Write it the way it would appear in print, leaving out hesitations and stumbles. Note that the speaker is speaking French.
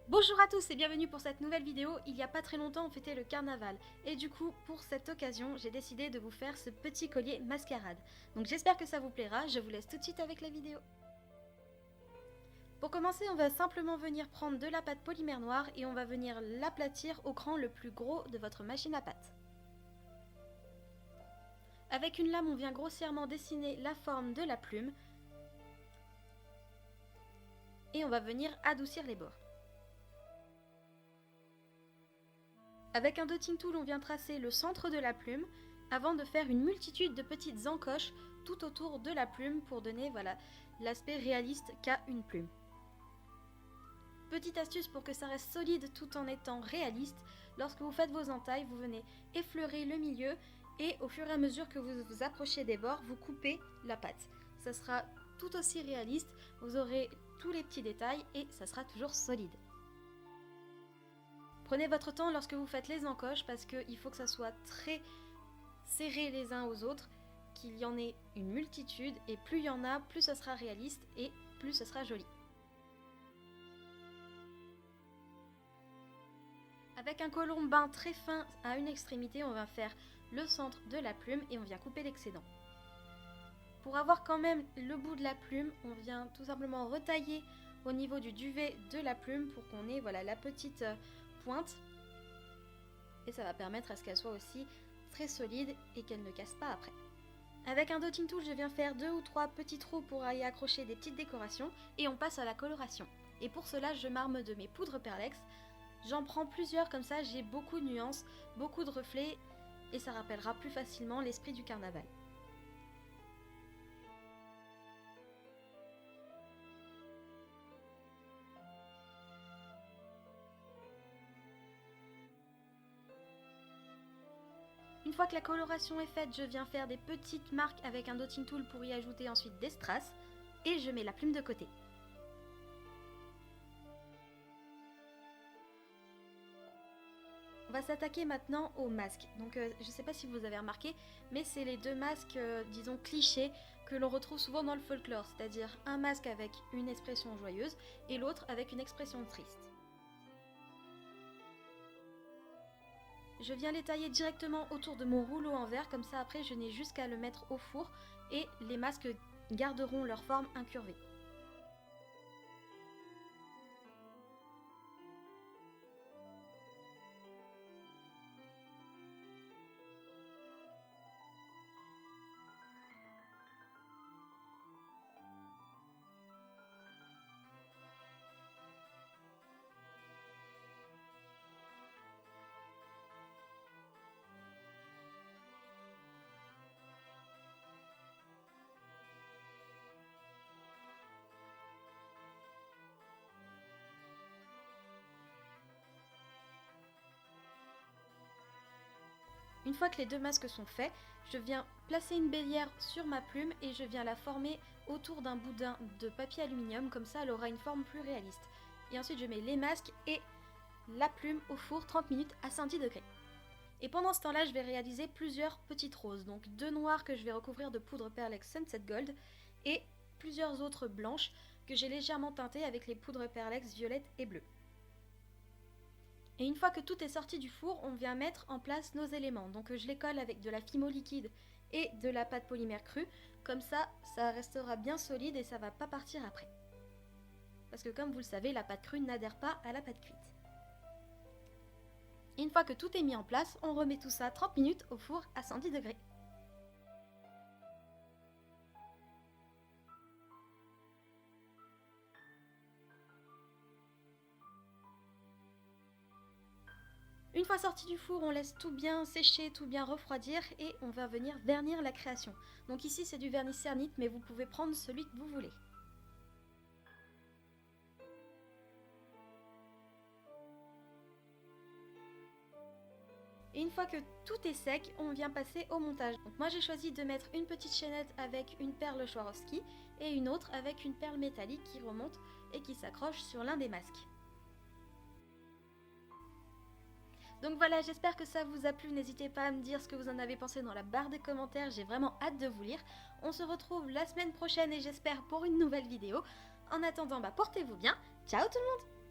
Bonjour à tous et bienvenue pour cette nouvelle vidéo. Il y a pas très longtemps on fêtait le carnaval et du coup pour cette occasion j'ai décidé de vous faire ce petit collier mascarade. Donc j'espère que ça vous plaira, je vous laisse tout de suite avec la vidéo. Pour commencer on va simplement venir prendre de la pâte polymère noire et on va venir l'aplatir au cran le plus gros de votre machine à pâte. Avec une lame on vient grossièrement dessiner la forme de la plume et on va venir adoucir les bords. Avec un dotting tool, on vient tracer le centre de la plume avant de faire une multitude de petites encoches tout autour de la plume pour donner l'aspect réaliste qu'a une plume. Petite astuce pour que ça reste solide tout en étant réaliste, lorsque vous faites vos entailles, vous venez effleurer le milieu et au fur et à mesure que vous vous approchez des bords, vous coupez la pâte. Ça sera tout aussi réaliste, vous aurez tous les petits détails et ça sera toujours solide. Prenez votre temps lorsque vous faites les encoches parce qu'il faut que ça soit très serré les uns aux autres, qu'il y en ait une multitude et plus il y en a, plus ça sera réaliste et plus ça sera joli. Avec un colombin très fin à une extrémité, on va faire le centre de la plume et on vient couper l'excédent. Pour avoir quand même le bout de la plume, on vient tout simplement retailler au niveau du duvet de la plume pour qu'on ait la petite pointe et ça va permettre à ce qu'elle soit aussi très solide et qu'elle ne casse pas après. Avec un dotting tool, je viens faire 2 ou 3 petits trous pour y accrocher des petites décorations et on passe à la coloration. Et pour cela, je m'arme de mes poudres perlex. J'en prends plusieurs comme ça, j'ai beaucoup de nuances, beaucoup de reflets et ça rappellera plus facilement l'esprit du carnaval. Une fois que la coloration est faite, je viens faire des petites marques avec un dotting tool pour y ajouter ensuite des strass et je mets la plume de côté. On va s'attaquer maintenant aux masques. Donc je ne sais pas si vous avez remarqué, mais c'est les deux masques, disons clichés, que l'on retrouve souvent dans le folklore, c'est-à-dire un masque avec une expression joyeuse et l'autre avec une expression triste. Je viens les tailler directement autour de mon rouleau en verre, comme ça après je n'ai juste qu'à le mettre au four et les masques garderont leur forme incurvée. Une fois que les deux masques sont faits, je viens placer une bélière sur ma plume et je viens la former autour d'un boudin de papier aluminium, comme ça elle aura une forme plus réaliste. Et ensuite je mets les masques et la plume au four 30 minutes à 110 degrés. Et pendant ce temps-là, je vais réaliser plusieurs petites roses, donc 2 noires que je vais recouvrir de poudre Perlex Sunset Gold et plusieurs autres blanches que j'ai légèrement teintées avec les poudres Perlex violettes et bleues. Et une fois que tout est sorti du four, on vient mettre en place nos éléments. Donc je les colle avec de la Fimo liquide et de la pâte polymère crue. Comme ça restera bien solide et ça va pas partir après. Parce que comme vous le savez, la pâte crue n'adhère pas à la pâte cuite. Et une fois que tout est mis en place, on remet tout ça 30 minutes au four à 110 degrés. Une fois sorti du four, on laisse tout bien sécher, tout bien refroidir et on va venir vernir la création. Donc ici c'est du vernis Cernit, mais vous pouvez prendre celui que vous voulez. Et une fois que tout est sec, on vient passer au montage. Donc moi j'ai choisi de mettre une petite chaînette avec une perle Swarovski et une autre avec une perle métallique qui remonte et qui s'accroche sur l'un des masques. Donc voilà, j'espère que ça vous a plu. N'hésitez pas à me dire ce que vous en avez pensé dans la barre des commentaires. J'ai vraiment hâte de vous lire. On se retrouve la semaine prochaine et j'espère pour une nouvelle vidéo. En attendant, portez-vous bien. Ciao tout le monde!